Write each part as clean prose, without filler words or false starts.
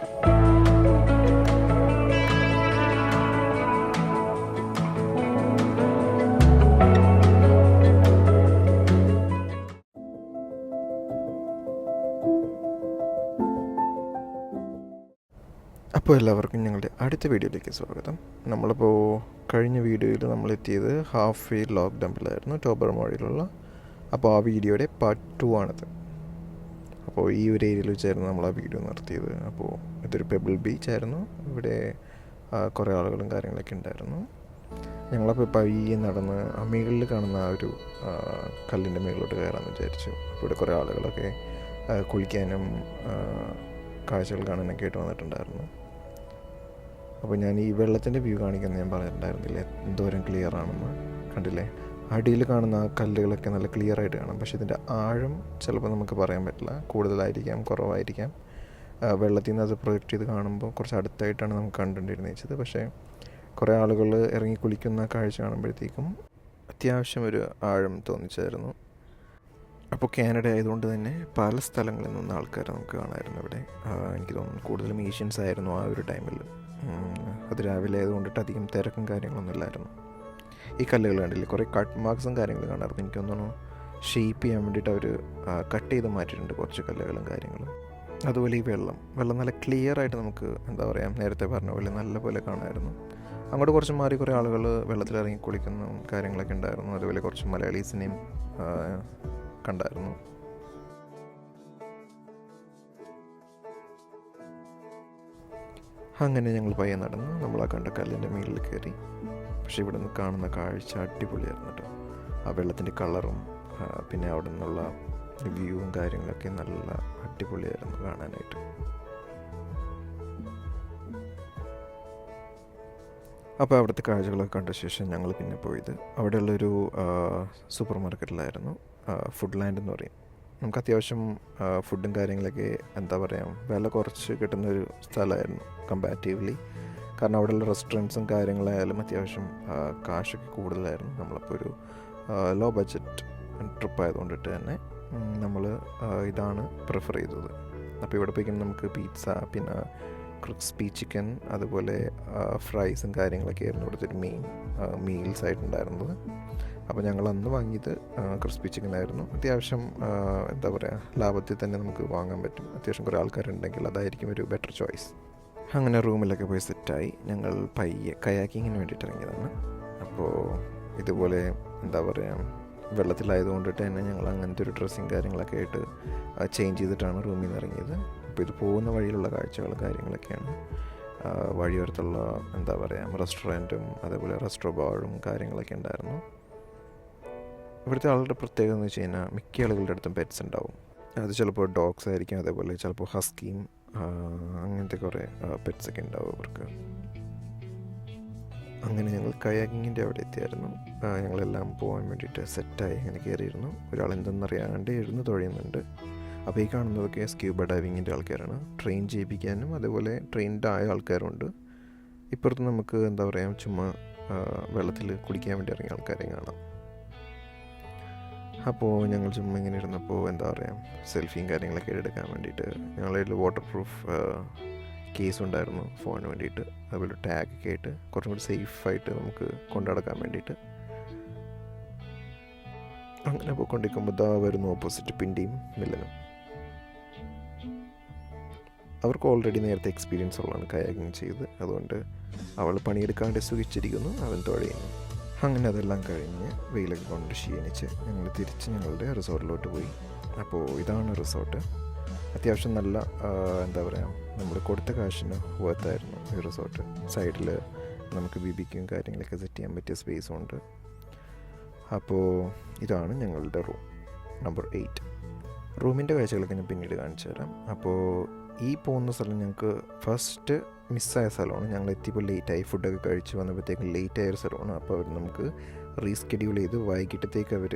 അപ്പോൾ എല്ലാവർക്കും ഞങ്ങളുടെ അടുത്ത വീഡിയോയിലേക്ക് സ്വാഗതം. നമ്മളിപ്പോൾ കഴിഞ്ഞ വീഡിയോയിൽ നമ്മളെത്തിയത് ഹാഫ് വേ ലോക്ക് ഡംപിലായിരുന്നു, ടോബർമോഴിയിലുള്ള. അപ്പോൾ ആ വീഡിയോയുടെ പാർട്ട് 2 ആണിത്. അപ്പോൾ ഈ ഒരു ഏരിയയിൽ വെച്ചായിരുന്നു നമ്മൾ ആ വീഡിയോ നിർത്തിയത്. അപ്പോൾ ഇതൊരു പെബിൾ ബീച്ചായിരുന്നു. ഇവിടെ കുറേ ആളുകളും കാര്യങ്ങളൊക്കെ ഉണ്ടായിരുന്നു. ഞങ്ങളപ്പോൾ പയ്യെ നടന്ന് ആ മുകളിൽ കാണുന്ന ആ ഒരു കല്ലിൻ്റെ മുകളിലോട്ട് കയറാമെന്ന് വിചാരിച്ചു. അപ്പോൾ ഇവിടെ കുറേ ആളുകളൊക്കെ കുളിക്കാനും കാഴ്ചകൾ കാണാനൊക്കെ ആയിട്ട് വന്നിട്ടുണ്ടായിരുന്നു. അപ്പോൾ ഞാൻ ഈ വെള്ളത്തിൻ്റെ വ്യൂ കാണിക്കുന്നത് ഞാൻ പറഞ്ഞിട്ടുണ്ടായിരുന്നില്ലേ, എന്തോരം ക്ലിയർ ആണെന്ന്. കണ്ടില്ലേ, അടിയിൽ കാണുന്ന ആ കല്ലുകളൊക്കെ നല്ല ക്ലിയർ ആയിട്ട് കാണാം. പക്ഷേ ഇതിൻ്റെ ആഴം ചിലപ്പോൾ നമുക്ക് പറയാൻ പറ്റില്ല, കൂടുതലായിരിക്കാം കുറവായിരിക്കാം. വെള്ളത്തിൽ നിന്ന് അത് പ്രൊജക്റ്റ് ചെയ്ത് കാണുമ്പോൾ കുറച്ച് അടുത്തായിട്ടാണ് നമുക്ക് കണ്ടുകൊണ്ടിരുന്നത്. പക്ഷേ കുറേ ആളുകൾ ഇറങ്ങി കുളിക്കുന്ന കാഴ്ച കാണുമ്പോഴത്തേക്കും അത്യാവശ്യം ഒരു ആഴം തോന്നിച്ചായിരുന്നു. അപ്പോൾ കാനഡ ആയതുകൊണ്ട് തന്നെ പല സ്ഥലങ്ങളിൽ നിന്ന് ആൾക്കാരെ നമുക്ക് കാണാമായിരുന്നു ഇവിടെ. എനിക്ക് തോന്നുന്നു കൂടുതലും ഏഷ്യൻസ് ആയിരുന്നു ആ ഒരു ടൈമിൽ. അത് രാവിലെ ആയതുകൊണ്ടിട്ട് അധികം തിരക്കും കാര്യങ്ങളൊന്നും ഇല്ലായിരുന്നു. ഈ കല്ലുകൾ കണ്ടില്ലേ, കുറേ കട്ട് മാർക്സും കാര്യങ്ങളും കാണാറുണ്ട്. എനിക്ക് തോന്നുന്നു ഷേപ്പ് ചെയ്യാൻ വേണ്ടിയിട്ട് അവർ കട്ട് ചെയ്ത് മാറ്റിയിട്ടുണ്ട് കുറച്ച് കല്ലുകളും കാര്യങ്ങളും. അതുപോലെ ഈ വെള്ളം നല്ല ക്ലിയർ ആയിട്ട് നമുക്ക് എന്താ പറയുക, നേരത്തെ പറഞ്ഞ പോലെ നല്ല പോലെ കാണാമായിരുന്നു. അങ്ങോട്ട് കുറച്ച് മാറി കുറേ ആളുകൾ വെള്ളത്തിലിറങ്ങി കുളിക്കുന്ന കാര്യങ്ങളൊക്കെ ഉണ്ടായിരുന്നു. അതുപോലെ കുറച്ച് മലയാളീസിനെയും കണ്ടായിരുന്നു. അങ്ങനെ ഞങ്ങൾ പയ്യെ നടന്ന് നമ്മൾ ആ കണ്ട കല്ലിൻ്റെ മുകളിൽ കയറി. പക്ഷേ ഇവിടെ നിന്ന് കാണുന്ന കാഴ്ച അടിപൊളിയായിരുന്നു കേട്ടോ. ആ വെള്ളത്തിൻ്റെ കളറും പിന്നെ അവിടെ നിന്നുള്ള വ്യൂവും കാര്യങ്ങളൊക്കെ നല്ല അടിപൊളിയായിരുന്നു കാണാനായിട്ട്. അപ്പോൾ അവിടുത്തെ കാഴ്ചകളൊക്കെ കണ്ട ശേഷം ഞങ്ങൾ പിന്നെ പോയത് അവിടെയുള്ളൊരു സൂപ്പർ മാർക്കറ്റിലായിരുന്നു. ഫുഡ് ലാൻഡ് എന്ന് പറയും. നമുക്ക് അത്യാവശ്യം ഫുഡും കാര്യങ്ങളൊക്കെ എന്താ പറയുക, വില കുറച്ച് കിട്ടുന്നൊരു സ്ഥലമായിരുന്നു കമ്പാരിറ്റീവ്ലി. കാരണം അവിടെയുള്ള റെസ്റ്റോറൻറ്റ്സും കാര്യങ്ങളായാലും അത്യാവശ്യം കാശൊക്കെ കൂടുതലായിരുന്നു. നമ്മളിപ്പോൾ ഒരു ലോ ബഡ്ജറ്റ് ട്രിപ്പ് ആയതുകൊണ്ടിട്ട് തന്നെ നമ്മൾ ഇതാണ് പ്രിഫർ ചെയ്തത്. അപ്പോൾ ഇവിടെ പോയിക്കും നമുക്ക് പിസ്സ, പിന്നെ ക്രിസ്പി ചിക്കൻ, അതുപോലെ ഫ്രൈസും കാര്യങ്ങളൊക്കെ ആയിരുന്നു ഇവിടുത്തെ ഒരു മെയിൻ മീൽസ് ആയിട്ടുണ്ടായിരുന്നത്. അപ്പോൾ ഞങ്ങൾ അന്ന് വാങ്ങിയത് ക്രിസ്പി ചിക്കൻ ആയിരുന്നു. അത്യാവശ്യം എന്താ പറയുക, ലാഭത്തിൽ തന്നെ നമുക്ക് വാങ്ങാൻ പറ്റും. അത്യാവശ്യം കുറേ ആൾക്കാരുണ്ടെങ്കിൽ അതായിരിക്കും ഒരു ബെറ്റർ ചോയ്സ്. അങ്ങനെ റൂമിലൊക്കെ പോയി സെറ്റായി ഞങ്ങൾ പയ്യെ കയാക്കിങ്ങിന് വേണ്ടിയിട്ട് ഇറങ്ങിയതാണ്. അപ്പോൾ ഇതുപോലെ എന്താ പറയുക, വെള്ളത്തിലായതുകൊണ്ടിട്ട് തന്നെ ഞങ്ങൾ അങ്ങനത്തെ ഒരു ഡ്രസ്സിങ് കാര്യങ്ങളൊക്കെ ആയിട്ട് ചേഞ്ച് ചെയ്തിട്ടാണ് റൂമിൽ നിന്ന് ഇറങ്ങിയത്. അപ്പോൾ ഇത് പോകുന്ന വഴിയിലുള്ള കാഴ്ചകളും കാര്യങ്ങളൊക്കെയാണ്. വഴിയോരത്തുള്ള എന്താ പറയുക റെസ്റ്റോറൻറ്റും അതേപോലെ റെസ്റ്റോ ബാറും കാര്യങ്ങളൊക്കെ ഉണ്ടായിരുന്നു. ഇവിടുത്തെ ആളുടെ പ്രത്യേകത എന്ന് വെച്ച് കഴിഞ്ഞാൽ മിക്ക ആളുകളുടെ അടുത്തും പെറ്റ്സ് ഉണ്ടാവും. അത് ചിലപ്പോൾ ഡോഗ്സ് ആയിരിക്കും, അതേപോലെ ചിലപ്പോൾ ഹസ്കിയും അങ്ങനത്തെ കുറേ പെറ്റ്സൊക്കെ ഉണ്ടാവും അവർക്ക്. അങ്ങനെ ഞങ്ങൾ കയാക്കിങ്ങിൻ്റെ അവിടെ എത്തിയായിരുന്നു. ഞങ്ങളെല്ലാം പോകാൻ വേണ്ടിയിട്ട് സെറ്റായി അങ്ങനെ കയറിയിരുന്നു. ഒരാൾ എന്തെന്നറിയാണ്ട് ഇരുന്ന് തുഴയുന്നുണ്ട്. അപ്പോൾ ഈ കാണുന്നതൊക്കെ സ്ക്യൂബ ഡൈവിങ്ങിൻ്റെ ആൾക്കാരാണ്. ട്രെയിൻ ചെയ്യിപ്പിക്കാനും അതേപോലെ ട്രെയിൻഡ് ആയ ആൾക്കാരുണ്ട്. ഇപ്പുറത്ത് നമുക്ക് എന്താ പറയുക, ചുമ്മാ വെള്ളത്തിൽ കുടിക്കാൻ വേണ്ടി ഇറങ്ങിയ ആൾക്കാരെയും കാണാം. അപ്പോൾ ഞങ്ങൾ ചുമ്മാ ഇങ്ങനെ ഇരുന്നപ്പോൾ എന്താ പറയുക, സെൽഫിയും കാര്യങ്ങളൊക്കെ എടുക്കാൻ വേണ്ടിയിട്ട് ഞങ്ങളുടെ വാട്ടർ പ്രൂഫ് കേസ് ഉണ്ടായിരുന്നു ഫോണിന് വേണ്ടിയിട്ട്. അതുപോലെ ടാഗൊക്കെ ആയിട്ട് കുറച്ചും കൂടി സേഫായിട്ട് നമുക്ക് കൊണ്ടുനടക്കാൻ വേണ്ടിയിട്ട്. അങ്ങനെ പോയിക്കൊണ്ടിരിക്കുമ്പോൾ ഇതാ വരുന്നു ഓപ്പോസിറ്റ് പിണ്ടിയും മില്ലനും. അവർക്ക് ഓൾറെഡി നേരത്തെ എക്സ്പീരിയൻസ് ഉള്ളതാണ് കയാക്കിങ് ചെയ്ത്. അതുകൊണ്ട് അവൾ പണിയെടുക്കാണ്ട് സുഖിച്ചിരിക്കുന്നു, അവൻ തുഴയുന്നു. അങ്ങനെ അതെല്ലാം കഴിഞ്ഞ് വെയിലൊക്കെ കൊണ്ട് ക്ഷീണിച്ച് ഞങ്ങൾ തിരിച്ച് ഞങ്ങളുടെ റിസോർട്ടിലോട്ട് പോയി. അപ്പോൾ ഇതാണ് റിസോർട്ട്. അത്യാവശ്യം നല്ല എന്താ പറയുക, നമ്മൾ കൊടുത്ത കാശിന് വർത്തായിരുന്നു ഈ റിസോർട്ട്. സൈഡിൽ നമുക്ക് ബിബിക്കും കാര്യങ്ങളൊക്കെ സെറ്റ് ചെയ്യാൻ പറ്റിയ സ്പേസും ഉണ്ട്. അപ്പോൾ ഇതാണ് ഞങ്ങളുടെ റൂം നമ്പർ 8. റൂമിൻ്റെ കാഴ്ചകളൊക്കെ ഞാൻ പിന്നീട് കാണിച്ചു തരാം. അപ്പോൾ ഈ പോകുന്ന സ്ഥലം ഞങ്ങൾക്ക് ഫസ്റ്റ് മിസ്സായ സ്ഥലമാണ്. ഞങ്ങൾ എത്തിയപ്പോൾ ലേറ്റായി, ഫുഡൊക്കെ കഴിച്ച് വന്നപ്പോഴത്തേക്കും ലേറ്റായൊരു സ്ഥലമാണ്. അപ്പോൾ അവർ നമുക്ക് റീസ്കെഡ്യൂൾ ചെയ്ത് വൈകിട്ടത്തേക്ക് അവർ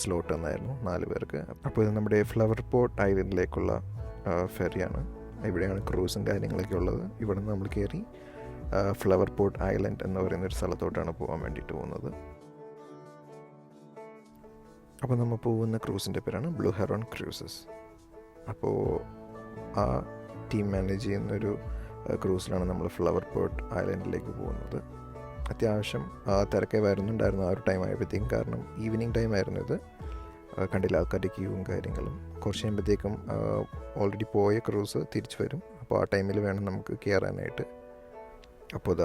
സ്ലോട്ട് തന്നായിരുന്നു 4 പേർക്ക്. അപ്പോൾ ഇത് നമ്മുടെ ഫ്ലവർ പോട്ട് ഐലൻഡിലേക്കുള്ള ഫെറിയാണ്. ഇവിടെയാണ് ക്രൂസും കാര്യങ്ങളൊക്കെ ഉള്ളത്. ഇവിടെ നിന്ന് നമ്മൾ കയറി ഫ്ലവർ പോട്ട് ഐലൻഡ് എന്ന് പറയുന്നൊരു സ്ഥലത്തോട്ടാണ് പോകാൻ വേണ്ടിയിട്ട് പോകുന്നത്. അപ്പോൾ നമ്മൾ പോകുന്ന ക്രൂസിൻ്റെ പേരാണ് ബ്ലൂ ഹെറോൺ ക്രൂസസ്. അപ്പോൾ ആ ടീം മാനേജ് ചെയ്യുന്നൊരു ക്രൂസിലാണ് നമ്മൾ ഫ്ലവർ പോട്ട് ഐലൻഡിലേക്ക് പോകുന്നത്. അത്യാവശ്യം തിരക്കെ വരുന്നുണ്ടായിരുന്നു ആ ഒരു ടൈം ആയപ്പോഴത്തേക്കും, കാരണം ഈവനിങ് ടൈം ആയിരുന്നു ഇത്. കണ്ടില്ല ആൾക്കാരുടെ ക്യൂവും കാര്യങ്ങളും. കുറച്ച് കഴിയുമ്പോഴത്തേക്കും ഓൾറെഡി പോയ ക്രൂസ് തിരിച്ചു വരും. അപ്പോൾ ആ ടൈമിൽ വേണം നമുക്ക് കയറാനായിട്ട്. അപ്പോൾ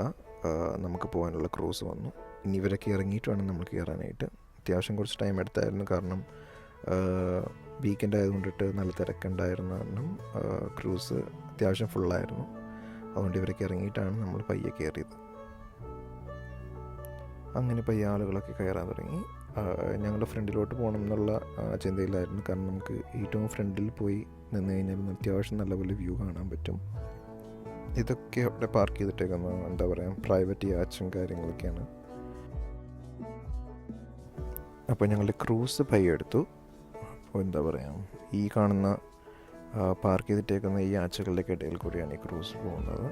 നമുക്ക് പോകാനുള്ള ക്രൂസ് വന്നു. ഇനി ഇവരൊക്കെ ഇറങ്ങിയിട്ട് വേണം നമ്മൾ കയറാനായിട്ട്. അത്യാവശ്യം കുറച്ച് ടൈം എടുത്തായിരുന്നു, കാരണം വീക്കെൻഡ് ആയതുകൊണ്ടിട്ട് നല്ല തിരക്കുണ്ടായിരുന്ന കാരണം ക്രൂസ് അത്യാവശ്യം ഫുള്ളായിരുന്നു. അതുകൊണ്ട് ഇവരൊക്കെ ഇറങ്ങിയിട്ടാണ് നമ്മൾ പയ്യെ കയറിയത്. അങ്ങനെ പയ്യെ ആളുകളൊക്കെ കയറാൻ തുടങ്ങി. ഞങ്ങളുടെ ഫ്രണ്ടിലോട്ട് പോകണം എന്നുള്ള ചിന്തയിലായിരുന്നു, കാരണം നമുക്ക് ഏറ്റവും ഫ്രണ്ടിൽ പോയി നിന്ന് കഴിഞ്ഞാൽ അത്യാവശ്യം നല്ലപോലെ വ്യൂ കാണാൻ പറ്റും. ഇതൊക്കെ അവിടെ പാർക്ക് ചെയ്തിട്ടേക്കുന്ന എന്താ പറയുക, പ്രൈവറ്റ് യാച്ചും കാര്യങ്ങളൊക്കെയാണ്. അപ്പോൾ ഞങ്ങളുടെ ക്രൂസ് പയ്യെ എടുത്തു. അപ്പോൾ എന്താ പറയുക, ഈ കാണുന്ന പാർക്ക് ചെയ്തിട്ടേക്കുന്ന ഈ യാച്ചുകളുടെ ഇടയിൽ കൂടിയാണ് ഈ ക്രൂസ് പോകുന്നത്.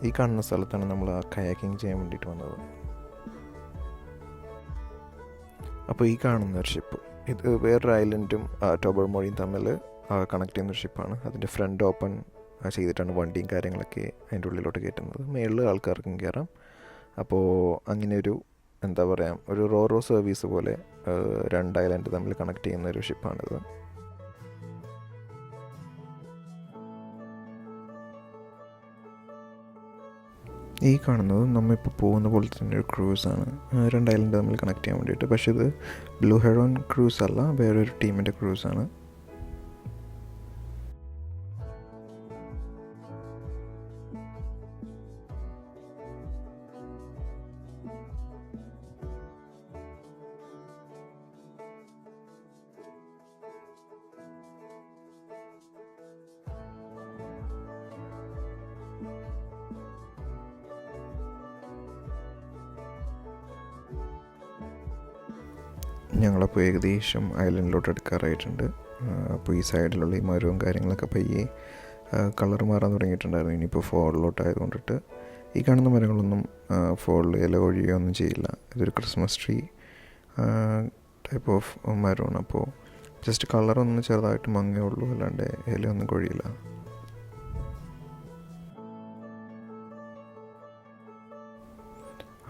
ഈ കാണുന്ന സ്ഥലത്താണ് നമ്മൾ ആ കയാക്കിങ് ചെയ്യാൻ വേണ്ടിയിട്ട് വന്നത്. അപ്പോൾ ഈ കാണുന്ന ഒരു ഷിപ്പ്, ഇത് വേറൊരു ഐലൻഡും ടോബർമോഴിയും തമ്മിൽ കണക്ട് ചെയ്യുന്നൊരു ഷിപ്പാണ്. അതിൻ്റെ ഫ്രണ്ട് ഓപ്പൺ ചെയ്തിട്ടാണ് വണ്ടിയും കാര്യങ്ങളൊക്കെ അതിൻ്റെ ഉള്ളിലോട്ട് കയറ്റുന്നത്. മേളിൽ ആൾക്കാർക്കും കയറാം. അപ്പോൾ അങ്ങനെ ഒരു എന്താ പറയുക, ഒരു റോറോ സർവീസ് പോലെ 2 ഐലൻഡ് തമ്മിൽ കണക്ട് ചെയ്യുന്ന ഒരു ഷിപ്പാണിത്. ഈ കാണുന്നത് നമ്മളിപ്പോൾ പോകുന്ന പോലെ തന്നെ ഒരു ക്രൂസാണ്, 2 ഐലൻഡ് തമ്മിൽ കണക്ട് ചെയ്യാൻ വേണ്ടിയിട്ട്. പക്ഷേ ഇത് ബ്ലൂ ഹെറോൺ ക്രൂസ് അല്ല, വേറൊരു ടീമിൻ്റെ ക്രൂസാണ്. ഞങ്ങളപ്പോൾ ഏകദേശം ഐലൻഡിലോട്ട് എടുക്കാറായിട്ടുണ്ട്. അപ്പോൾ ഈ സൈഡിലുള്ള ഈ മരവും കാര്യങ്ങളൊക്കെ പയ്യെ കളർ മാറാൻ തുടങ്ങിയിട്ടുണ്ടായിരുന്നു. ഇനിയിപ്പോൾ ഫോളിലോട്ടായതുകൊണ്ടിട്ട് ഈ കാണുന്ന മരങ്ങളൊന്നും ഫോളിൽ ഇല കൊഴിയുകയോ ഒന്നും ചെയ്യില്ല. ഇതൊരു ക്രിസ്മസ് ട്രീ ടൈപ്പ് ഓഫ് മരമാണ്. അപ്പോൾ ജസ്റ്റ് കളറൊന്നും ചെറുതായിട്ട് മങ്ങേ ഉള്ളൂ, അല്ലാണ്ട് ഇലയൊന്നും കൊഴിയില്ല.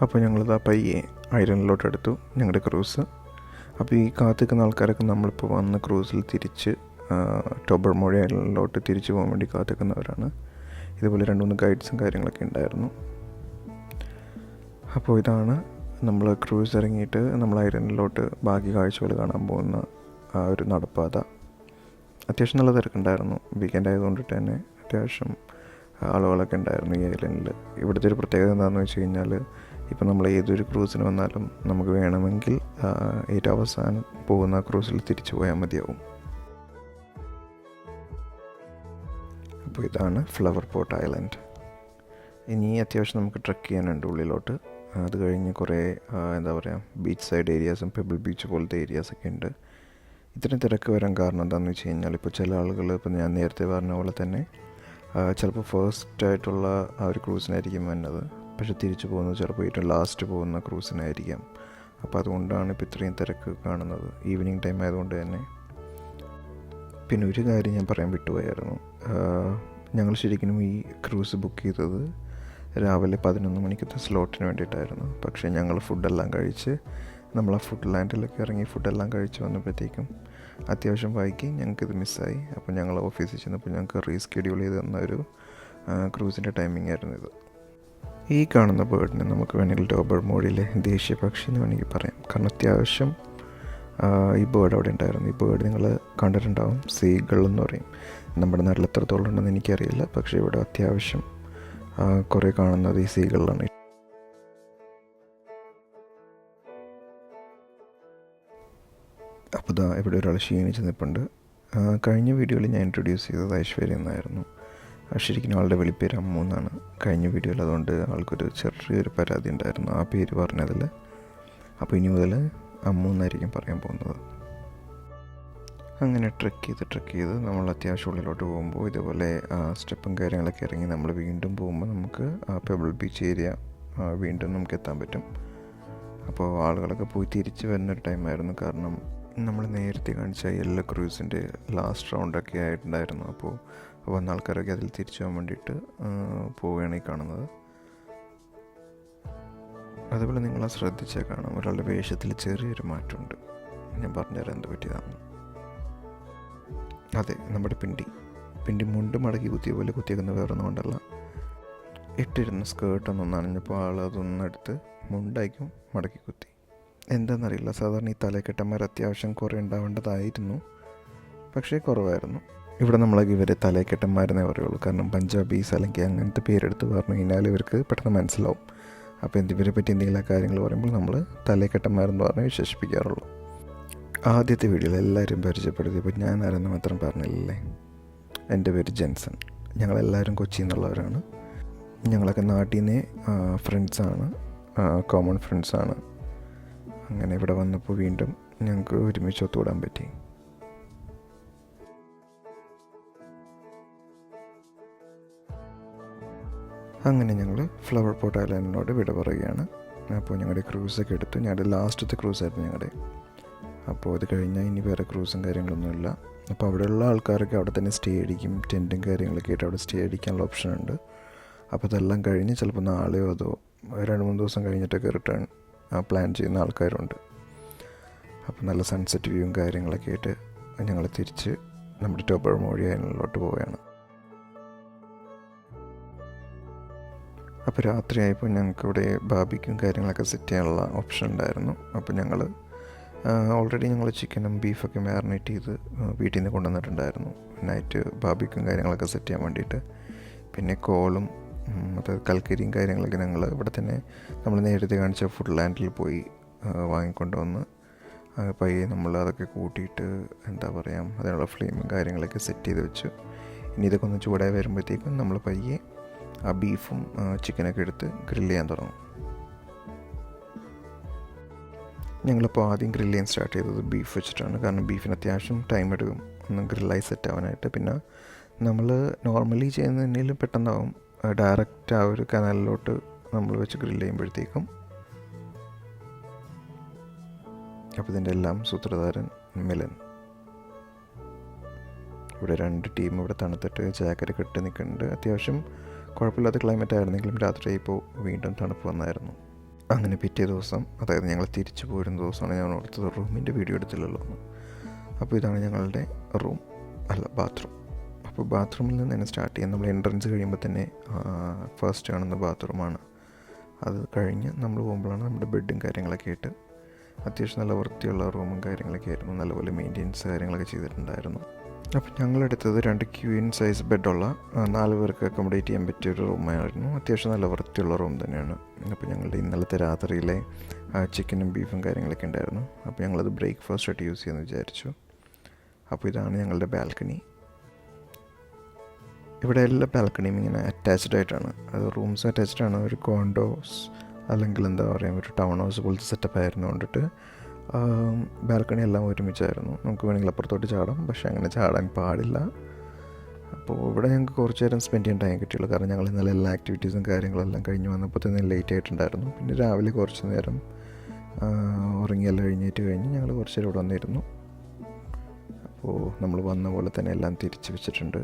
അപ്പോൾ ഞങ്ങളിതാ പയ്യെ ഐലൻഡിലോട്ട് എടുത്തു ഞങ്ങളുടെ ക്രൂസ്. അപ്പോൾ ഈ കാത്തിക്കുന്ന ആൾക്കാരൊക്കെ നമ്മളിപ്പോൾ വന്ന ക്രൂസിൽ തിരിച്ച് ടോബർമോഴി ഐലൻഡിലോട്ട് തിരിച്ചു പോകാൻ വേണ്ടി കാത്തിക്കുന്നവരാണ്. ഇതുപോലെ 2-3 ഗൈഡ്സും കാര്യങ്ങളൊക്കെ ഉണ്ടായിരുന്നു. അപ്പോൾ ഇതാണ് നമ്മൾ ക്രൂസ് ഇറങ്ങിയിട്ട് നമ്മൾ ഐലൻഡിലോട്ട് ബാക്കി കാഴ്ചകൾ കാണാൻ പോകുന്ന ആ ഒരു നടപ്പാത. അത്യാവശ്യം നല്ല തിരക്കുണ്ടായിരുന്നു. വീക്കെൻഡ് ആയതുകൊണ്ടിട്ട് തന്നെ അത്യാവശ്യം ആളുകളൊക്കെ ഉണ്ടായിരുന്നു ഈ ഐലൻഡിൽ. ഇവിടുത്തെ ഒരു പ്രത്യേകത എന്താണെന്ന് വെച്ച് കഴിഞ്ഞാൽ, ഇപ്പോൾ നമ്മൾ ഏതൊരു ക്രൂസിന് വന്നാലും നമുക്ക് വേണമെങ്കിൽ ഏറ്റവും അവസാനം പോകുന്ന ക്രൂസിൽ തിരിച്ചു പോയാൽ മതിയാവും. അപ്പോൾ ഇതാണ് ഫ്ലവർ പോട്ട് ഐലൻഡ്. ഇനി അത്യാവശ്യം നമുക്ക് ട്രക്ക് ചെയ്യാനുണ്ട് ഉള്ളിലോട്ട്. അത് കഴിഞ്ഞ് കുറേ എന്താ പറയുക, ബീച്ച് സൈഡ് ഏരിയാസും പെബിൾ ബീച്ച് പോലത്തെ ഏരിയാസൊക്കെ ഉണ്ട്. ഇത്രയും തിരക്ക് വരാൻ കാരണം എന്താണെന്ന് വെച്ച് കഴിഞ്ഞാൽ, ഇപ്പോൾ ചില ആളുകൾ, ഇപ്പോൾ ഞാൻ നേരത്തെ പറഞ്ഞ പോലെ തന്നെ ചിലപ്പോൾ ഫസ്റ്റ് ആ ഒരു ക്രൂസിനായിരിക്കും വന്നത്, പക്ഷെ തിരിച്ചു പോകുന്നത് ചിലപ്പോൾ ഏറ്റവും ലാസ്റ്റ് പോകുന്ന ക്രൂസിനായിരിക്കാം. അപ്പോൾ അതുകൊണ്ടാണ് ഇപ്പോൾ ഇത്രയും തിരക്ക് കാണുന്നത്, ഈവനിങ് ടൈം ആയതുകൊണ്ട് തന്നെ. പിന്നെ ഒരു കാര്യം ഞാൻ പറയാൻ വിട്ടുപോയായിരുന്നു. ഞങ്ങൾ ശരിക്കും ഈ ക്രൂസ് ബുക്ക് ചെയ്തത് രാവിലെ 11 മണിക്കത്തെ സ്ലോട്ടിന് വേണ്ടിയിട്ടായിരുന്നു. പക്ഷേ ഞങ്ങൾ ഫുഡെല്ലാം കഴിച്ച് നമ്മൾ ആ ഫുഡ് ലാൻഡിലൊക്കെ ഇറങ്ങി ഫുഡെല്ലാം കഴിച്ച് വന്നപ്പോഴത്തേക്കും അത്യാവശ്യം വൈകി, ഞങ്ങൾക്കിത് മിസ്സായി. അപ്പോൾ ഞങ്ങൾ ഓഫീസിൽ ചെന്നപ്പോൾ ഞങ്ങൾക്ക് റീസ്കെഡ്യൂൾ ചെയ്ത് തന്ന ഒരു ക്രൂസിൻ്റെ ടൈമിംഗ് ആയിരുന്നു ഇത്. ഈ കാണുന്ന ബേർഡിനെ നമുക്ക് വേണമെങ്കിൽ ടോബർമോഴിയിലെ ദേശീയ പക്ഷി എന്ന് വേണമെങ്കിൽ പറയാം. കാരണം അത്യാവശ്യം ഈ ബേർഡ് അവിടെ ഉണ്ടായിരുന്നു. ഈ ബേർഡ് നിങ്ങൾ കണ്ടിട്ടുണ്ടാവും, സീഗൾ എന്ന് പറയും. നമ്മുടെ നാട്ടിൽ എത്രത്തോളം ഉണ്ടെന്ന് എനിക്കറിയില്ല, പക്ഷേ ഇവിടെ അത്യാവശ്യം കുറേ കാണുന്നത് ഈ സീകളിലാണ്. അപ്പോൾ ഇവിടെ ഒരാൾ ക്ഷീണിച്ച് നിൽപ്പുണ്ട്. കഴിഞ്ഞ വീഡിയോയിൽ ഞാൻ ഇൻട്രൊഡ്യൂസ് ചെയ്തത് ഐശ്വര്യ എന്നായിരുന്നു. ശരിക്കും ആളുടെ വിളിപ്പേര് അമ്മു എന്നാണ് കഴിഞ്ഞ വീഡിയോയിൽ. അതുകൊണ്ട് ആൾക്കൊരു ചെറിയൊരു പരാതി ഉണ്ടായിരുന്നു ആ പേര് പറഞ്ഞതിൽ. അപ്പോൾ ഇനി മുതൽ അമ്മു എന്നായിരിക്കും പറയാൻ പോകുന്നത്. അങ്ങനെ ട്രക്ക് ചെയ്ത് നമ്മൾ അത്യാവശ്യം ഉള്ളിലോട്ട് പോകുമ്പോൾ ഇതുപോലെ സ്റ്റെപ്പും കാര്യങ്ങളൊക്കെ ഇറങ്ങി നമ്മൾ വീണ്ടും പോകുമ്പോൾ നമുക്ക് പെബിൾ ബീച്ച് ഏരിയ വീണ്ടും നമുക്ക് എത്താൻ പറ്റും. അപ്പോൾ ആളുകളൊക്കെ പോയി തിരിച്ച് വരുന്നൊരു ടൈമായിരുന്നു. കാരണം നമ്മൾ നേരത്തെ കാണിച്ച എല്ലാ ക്രൂസിൻ്റെ ലാസ്റ്റ് റൗണ്ടൊക്കെ ആയിട്ടുണ്ടായിരുന്നു. അപ്പോൾ വന്ന ആൾക്കാരൊക്കെ അതിൽ തിരിച്ചു പോകാൻ വേണ്ടിയിട്ട് പോവുകയാണ് ഈ കാണുന്നത്. അതുപോലെ നിങ്ങൾ ശ്രദ്ധിച്ചാൽ കാണാം ഒരാളുടെ വേഷത്തിൽ ചെറിയൊരു മാറ്റമുണ്ട്. ഞാൻ പറഞ്ഞുതരാം എന്ത് പറ്റിയതാണ്. അതെ, നമ്മുടെ പിണ്ടി മുണ്ട് മടക്കി കുത്തിയ പോലെ കുത്തിയേക്കുന്ന വേറൊന്നും കൊണ്ടല്ല. ഇട്ടിരുന്ന സ്കേർട്ടൊന്നും നനഞ്ഞപ്പോൾ അതൊന്നെടുത്ത് മുണ്ടായിരിക്കും മടക്കി കുത്തി. എന്താണെന്നറിയില്ല, സാധാരണ ഈ തലക്കെട്ടന്മാർ അത്യാവശ്യം കുറേ ഉണ്ടാവേണ്ടതായിരുന്നു, പക്ഷേ കുറവായിരുന്നു. ഇവിടെ നമ്മളൊക്കെ ഇവരെ തലക്കെട്ടന്മാരെന്നേ പറയുള്ളൂ. കാരണം പഞ്ചാബീസ് അല്ലെങ്കിൽ അങ്ങനത്തെ പേരെടുത്ത് പറഞ്ഞു കഴിഞ്ഞാൽ ഇവർക്ക് പെട്ടെന്ന് മനസ്സിലാവും. അപ്പോൾ ഇവരെ പറ്റി എന്തെങ്കിലും കാര്യങ്ങൾ പറയുമ്പോൾ നമ്മൾ തലക്കെട്ടന്മാരെന്ന് പറഞ്ഞ് വിശേഷിപ്പിക്കാറുള്ളൂ. ആദ്യത്തെ വീഡിയോയിൽ എല്ലാവരും പരിചയപ്പെടുത്തിയപ്പോൾ ഞാൻ ആരെന്ന് മാത്രം പറഞ്ഞില്ലേ. എൻ്റെ പേര് ജെൻസൺ. ഞങ്ങളെല്ലാവരും കൊച്ചിയിൽ നിന്നുള്ളവരാണ്. ഞങ്ങളൊക്കെ നാട്ടിൽ നിന്ന് ഫ്രണ്ട്സാണ്, കോമൺ ഫ്രണ്ട്സാണ്. അങ്ങനെ ഇവിടെ വന്നപ്പോൾ വീണ്ടും ഞങ്ങൾക്ക് ഒരുമിച്ച് ഒത്തുകൂടാൻ പറ്റി. അങ്ങനെ ഞങ്ങൾ ഫ്ലവർ പോട്ട് ഐലൻഡിനോട് വിട പറയുകയാണ്. അപ്പോൾ ഞങ്ങളുടെ ക്രൂസൊക്കെ എടുത്തു. ഞങ്ങളുടെ ലാസ്റ്റത്തെ ക്രൂസായിരുന്നു ഞങ്ങളുടെ. അപ്പോൾ അത് കഴിഞ്ഞാൽ ഇനി വേറെ ക്രൂസും കാര്യങ്ങളൊന്നുമില്ല. അപ്പോൾ അവിടെയുള്ള ആൾക്കാരൊക്കെ അവിടെ തന്നെ സ്റ്റേ അടിക്കും. ടെൻറ്റും കാര്യങ്ങളൊക്കെ ആയിട്ട് അവിടെ സ്റ്റേ അടിക്കാനുള്ള ഓപ്ഷൻ ഉണ്ട്. അപ്പോൾ അതെല്ലാം കഴിഞ്ഞ് ചിലപ്പോൾ നാളെയോ അതോ 2-3 ദിവസം കഴിഞ്ഞിട്ടൊക്കെ റിട്ടേൺ പ്ലാൻ ചെയ്യുന്ന ആൾക്കാരുണ്ട്. അപ്പോൾ നല്ല സൺസെറ്റ് വ്യൂവും കാര്യങ്ങളൊക്കെ ആയിട്ട് ഞങ്ങൾ തിരിച്ച് നമ്മുടെ ടോബർമോഴി ഐലൻഡിലോട്ട് പോവുകയാണ്. അപ്പോൾ രാത്രിയായപ്പോൾ ഞങ്ങൾക്കിവിടെ ബാർബിക്യൂം കാര്യങ്ങളൊക്കെ സെറ്റ് ചെയ്യാനുള്ള ഓപ്ഷൻ ഉണ്ടായിരുന്നു. അപ്പോൾ ഞങ്ങൾ ഓൾറെഡി ഞങ്ങൾ ചിക്കനും ബീഫൊക്കെ മാരിനേറ്റ് ചെയ്ത് വീട്ടിൽ നിന്ന് കൊണ്ടുവന്നിട്ടുണ്ടായിരുന്നു. നൈറ്റ് ബാർബിക്യൂം കാര്യങ്ങളൊക്കെ സെറ്റ് ചെയ്യാൻ വേണ്ടിയിട്ട്. പിന്നെ കോളും അതായത് കൽക്കരിയും കാര്യങ്ങളൊക്കെ ഞങ്ങൾ ഇവിടെ തന്നെ നമ്മൾ നേരത്തെ കാണിച്ച ഫുഡ് ലാൻഡിൽ പോയി വാങ്ങിക്കൊണ്ട് വന്ന് പയ്യെ നമ്മൾ അതൊക്കെ കൂട്ടിയിട്ട് എന്താ പറയുക അതിനുള്ള ഫ്ലെയിമും കാര്യങ്ങളൊക്കെ സെറ്റ് ചെയ്ത് വെച്ചു. ഇനി ഇതൊക്കെ ഒന്ന് ചൂടായി വരുമ്പോഴത്തേക്കും നമ്മൾ പയ്യെ ആ ബീഫും ചിക്കനൊക്കെ എടുത്ത് ഗ്രില്ല് ചെയ്യാൻ തുടങ്ങും. ഞങ്ങളിപ്പോൾ ആദ്യം ഗ്രില്ല് ചെയ്യാൻ സ്റ്റാർട്ട് ചെയ്തത് ബീഫ് വെച്ചിട്ടാണ്. കാരണം ബീഫിന് അത്യാവശ്യം ടൈം എടുക്കും ഒന്ന് ഗ്രില്ലായി സെറ്റ് ആവാനായിട്ട്. പിന്നെ നമ്മൾ നോർമലി ചെയ്യുന്നതിനേലും പെട്ടെന്നാവും. ഡയറക്റ്റ് ആ ഒരു കനാലിലോട്ട് നമ്മൾ വെച്ച് ഗ്രില്ല് ചെയ്യുമ്പോഴത്തേക്കും. അപ്പോൾ ഇതിൻ്റെ എല്ലാം സൂത്രധാരൻ മിലൻ. ഇവിടെ 2 ടീം ഇവിടെ തണുത്തിട്ട് ജാക്കറ്റൊക്കെ ഇട്ട് നിൽക്കുന്നുണ്ട്. അത്യാവശ്യം കുഴപ്പമില്ലാത്ത ക്ലൈമറ്റ് ആയിരുന്നെങ്കിലും രാത്രിയായപ്പോൾ വീണ്ടും തണുപ്പ് വന്നായിരുന്നു. അങ്ങനെ പിറ്റേ ദിവസം, അതായത് ഞങ്ങൾ തിരിച്ചു പോരുന്ന ദിവസമാണ് ഞാൻ ഓർത്തത് റൂമിൻ്റെ വീഡിയോ എടുത്തില്ലല്ലോ. അപ്പോൾ ഇതാണ് ഞങ്ങളുടെ റൂം, അല്ല ബാത്റൂം. അപ്പോൾ ബാത്റൂമിൽ നിന്ന് തന്നെ സ്റ്റാർട്ട് ചെയ്യാം. നമ്മൾ എൻട്രൻസ് കഴിയുമ്പോൾ തന്നെ ഫസ്റ്റ് കാണുന്ന ബാത്റൂമാണ്. അത് കഴിഞ്ഞ് നമ്മൾ പോകുമ്പോഴാണ് നമ്മുടെ ബെഡും കാര്യങ്ങളൊക്കെ ആയിട്ട് അത്യാവശ്യം നല്ല വൃത്തിയുള്ള റൂമും കാര്യങ്ങളൊക്കെ ആയിരുന്നു. നല്ലപോലെ മെയിൻ്റെനൻസ് കാര്യങ്ങളൊക്കെ ചെയ്തിട്ടുണ്ടായിരുന്നു. അപ്പോൾ ഞങ്ങളെടുത്തത് 2 ക്വീൻ സൈസ് ബെഡുള്ള 4 പേർക്ക് അക്കോമഡേറ്റ് ചെയ്യാൻ പറ്റിയൊരു റൂമായിരുന്നു. അത്യാവശ്യം നല്ല വൃത്തിയുള്ള റൂം തന്നെയാണ്. അപ്പോൾ ഞങ്ങളുടെ ഇന്നലത്തെ രാത്രിയിലെ ചിക്കനും ബീഫും കാര്യങ്ങളൊക്കെ ഉണ്ടായിരുന്നു. അപ്പോൾ ഞങ്ങളത് ബ്രേക്ക്ഫാസ്റ്റ് ആയിട്ട് യൂസ് ചെയ്യാമെന്ന് വിചാരിച്ചു. അപ്പോൾ ഇതാണ് ഞങ്ങളുടെ ബാൽക്കണി. ഇവിടെ എല്ലാ ബാൽക്കണിയും ഇങ്ങനെ അറ്റാച്ച്ഡ് ആയിട്ടാണ്. അത് റൂംസ് അറ്റാച്ച്ഡ് ആണ്. ഒരു കോണ്ടോസ് അല്ലെങ്കിൽ എന്താ പറയുക ഒരു ടൗൺ ഹൗസ് പോലത്തെ സെറ്റപ്പ് ആയിരുന്നു. കൊണ്ടിട്ട് ബാൽക്കണി എല്ലാം ഒരുമിച്ചായിരുന്നു. നമുക്ക് വേണമെങ്കിൽ അപ്പുറത്തോട്ട് ചാടാം, പക്ഷേ അങ്ങനെ ചാടാൻ പാടില്ല. അപ്പോൾ ഇവിടെ ഞങ്ങൾക്ക് കുറച്ച് നേരം സ്പെൻഡ് ചെയ്യാൻ ടൈം കിട്ടിയുള്ളൂ. കാരണം ഞങ്ങൾ ഇന്നലെ എല്ലാ ആക്ടിവിറ്റീസും കാര്യങ്ങളെല്ലാം കഴിഞ്ഞ് വന്നപ്പോൾ തന്നെ ലേറ്റ് ആയിട്ടുണ്ടായിരുന്നു. പിന്നെ രാവിലെ കുറച്ച് നേരം ഉറങ്ങിയെല്ലാം കഴിഞ്ഞിട്ട് കഴിഞ്ഞ് ഞങ്ങൾ കുറച്ച് നേരം ഇവിടെ വന്നിരുന്നു. അപ്പോൾ നമ്മൾ വന്ന പോലെ തന്നെ എല്ലാം തിരിച്ച് വെച്ചിട്ടുണ്ട്.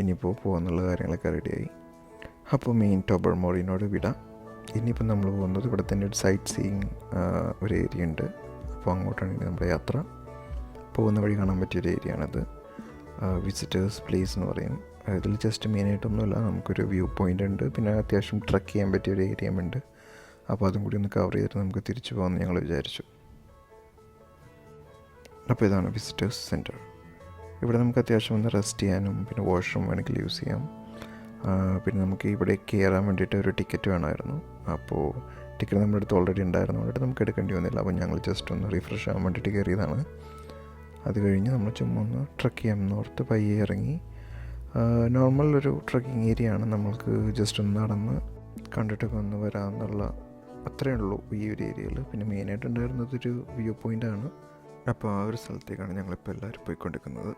ഇനിയിപ്പോൾ പോകുന്നുള്ള കാര്യങ്ങളൊക്കെ റെഡിയായി. അപ്പോൾ മെയിൻ ടോബർമോറിനോട് വിടാം. ഇനിയിപ്പോൾ നമ്മൾ പോകുന്നത് ഇവിടെ തന്നെ ഒരു സൈറ്റ് സീയിങ് ഒരു ഏരിയ ഉണ്ട്. അപ്പോൾ അങ്ങോട്ടാണ് ഇനി നമ്മുടെ യാത്ര. പോകുന്ന വഴി കാണാൻ പറ്റിയൊരു ഏരിയ ആണത്. വിസിറ്റേഴ്സ് പ്ലേസ് എന്ന് പറയും. ഇതിൽ ജസ്റ്റ് മെയിനായിട്ടൊന്നുമില്ല, നമുക്കൊരു വ്യൂ പോയിൻ്റ് ഉണ്ട്. പിന്നെ അത്യാവശ്യം ട്രക്ക് ചെയ്യാൻ പറ്റിയൊരു ഏരിയയും ഉണ്ട്. അപ്പോൾ അതും കൂടി ഒന്ന് കവർ ചെയ്തിട്ട് നമുക്ക് തിരിച്ചു പോകാമെന്ന് ഞങ്ങൾ വിചാരിച്ചു. അപ്പോൾ ഇതാണ് വിസിറ്റേഴ്സ് സെൻറ്റർ. ഇവിടെ നമുക്ക് അത്യാവശ്യം ഒന്ന് റെസ്റ്റ് ചെയ്യാനും പിന്നെ വാഷ്റൂം വേണമെങ്കിൽ യൂസ് ചെയ്യാം. പിന്നെ നമുക്ക് ഇവിടെ കയറാൻ വേണ്ടിയിട്ട് ഒരു ടിക്കറ്റ് വേണമായിരുന്നു. അപ്പോൾ ടിക്കറ്റ് നമ്മുടെ അടുത്ത് ഓൾറെഡി ഉണ്ടായിരുന്നു, അതുകൊണ്ട് നമുക്ക് എടുക്കേണ്ടി വന്നില്ല. അപ്പോൾ ഞങ്ങൾ ജസ്റ്റ് ഒന്ന് റീഫ്രഷ് ആകാൻ വേണ്ടിയിട്ട് കയറിയതാണ്. അത് കഴിഞ്ഞ് നമ്മൾ ചുമ്മാ ഒന്ന് ട്രക്ക് ചെയ്യാമെന്ന് ഓർത്ത് പയ്യെ ഇറങ്ങി. നോർമൽ ഒരു ട്രക്കിംഗ് ഏരിയ ആണ്. നമ്മൾക്ക് ജസ്റ്റ് ഒന്ന് നടന്ന് കണ്ടിട്ടൊക്കെ ഒന്ന് വരാമെന്നുള്ള അത്രയേ ഉള്ളൂ ഈ ഒരു ഏരിയയിൽ. പിന്നെ മെയിനായിട്ടുണ്ടായിരുന്നത് ഒരു വ്യൂ പോയിൻ്റാണ്. അപ്പോൾ ആ ഒരു സ്ഥലത്തേക്കാണ് ഞങ്ങളിപ്പോൾ എല്ലാവരും പോയിക്കൊണ്ടിരിക്കുന്നത്.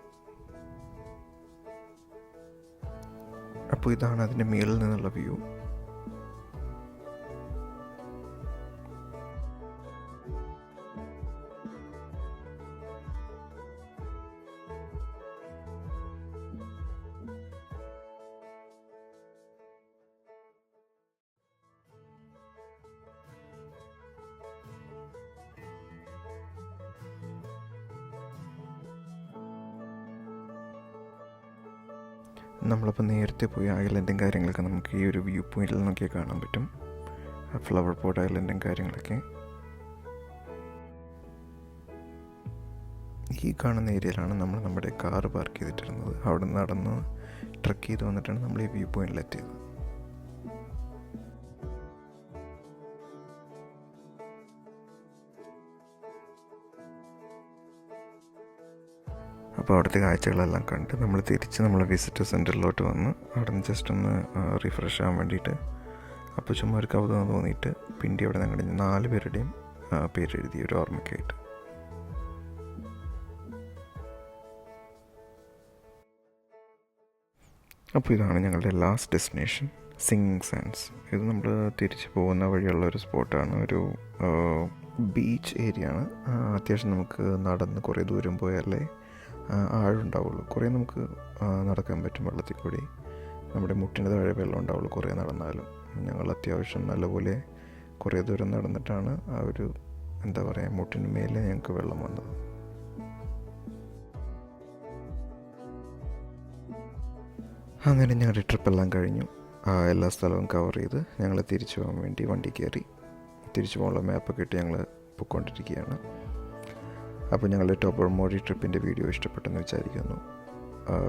അപ്പോൾ ഇതാണ് അതിൻ്റെ മുകളിൽ നിന്നുള്ള വ്യൂ. നമ്മളിപ്പോൾ നേരത്തെ പോയി ഐലൻഡും കാര്യങ്ങളൊക്കെ നമുക്ക് ഈ ഒരു വ്യൂ പോയിന്റിൽ നോക്കിയാൽ കാണാൻ പറ്റും. ഫ്ലവർ പോട്ട് ഐലൻഡും കാര്യങ്ങളൊക്കെ ഈ കാണുന്ന ഏരിയയിലാണ് നമ്മൾ നമ്മുടെ കാറ് പാർക്ക് ചെയ്തിട്ടിരുന്നത്. അവിടെ നടന്ന് ട്രക്ക് ചെയ്ത് വന്നിട്ടാണ് നമ്മൾ ഈ വ്യൂ പോയിന്റിലെത്തിയത്. അപ്പോൾ അവിടുത്തെ കാഴ്ചകളെല്ലാം കണ്ട് നമ്മൾ തിരിച്ച് നമ്മൾ വിസിറ്റർ സെൻറ്ററിലോട്ട് വന്ന് അവിടെ നിന്ന് ജസ്റ്റ് ഒന്ന് റിഫ്രഷ് ആകാൻ വേണ്ടിയിട്ട് അപ്പോൾ ചുമ്മാ ഒരു കൗതുകം തോന്നിയിട്ട് പിണ്ടി അവിടെ നിന്ന് കഴിഞ്ഞ് 4 പേരുടെയും പേരെഴുതി ഒരു ഓർമ്മയ്ക്കായിട്ട്. അപ്പോൾ ഇതാണ് ഞങ്ങളുടെ ലാസ്റ്റ് ഡെസ്റ്റിനേഷൻ, സിംഗിങ് സാൻഡ്സ്. ഇത് നമ്മൾ തിരിച്ച് പോകുന്ന വഴിയുള്ള ഒരു സ്പോട്ടാണ്, ഒരു ബീച്ച് ഏരിയ ആണ്. അത്യാവശ്യം നമുക്ക് നടന്ന് കുറേ ദൂരം പോയാലേ ആഴമുണ്ടാവുള്ളൂ. കുറേ നമുക്ക് നടക്കാൻ പറ്റും വെള്ളത്തിൽ കൂടി. നമ്മുടെ മുട്ടിന് താഴെ വെള്ളം ഉണ്ടാവുള്ളൂ കുറേ നടന്നാലും. ഞങ്ങൾ അത്യാവശ്യം നല്ലപോലെ കുറേ ദൂരം നടന്നിട്ടാണ് ആ ഒരു എന്താ പറയുക മുട്ടിന് മേലെ ഞങ്ങൾക്ക് വെള്ളം വന്നത്. അങ്ങനെ ഞങ്ങളുടെ ട്രിപ്പെല്ലാം കഴിഞ്ഞു. എല്ലാ സ്ഥലവും കവർ ചെയ്ത് ഞങ്ങൾ തിരിച്ചു പോകാൻ വേണ്ടി വണ്ടി കയറി. തിരിച്ചു പോകാനുള്ള മാപ്പൊക്കെ ഇട്ട് ഞങ്ങൾ പൊയ്ക്കൊണ്ടിരിക്കുകയാണ്. അപ്പോൾ ഞങ്ങളുടെ ടോബർമോറി ട്രിപ്പിൻ്റെ വീഡിയോ ഇഷ്ടപ്പെട്ടെന്ന് വിചാരിക്കുന്നു.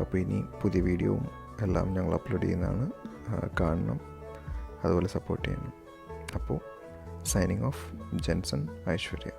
അപ്പോൾ ഇനി പുതിയ വീഡിയോവും എല്ലാം ഞങ്ങൾ അപ്ലോഡ് ചെയ്യുന്നതാണ്. കാണണം, അതുപോലെ സപ്പോർട്ട് ചെയ്യണം. അപ്പോൾ സൈനിങ് ഓഫ്, ജെൻസൺ ഐശ്വര്യ.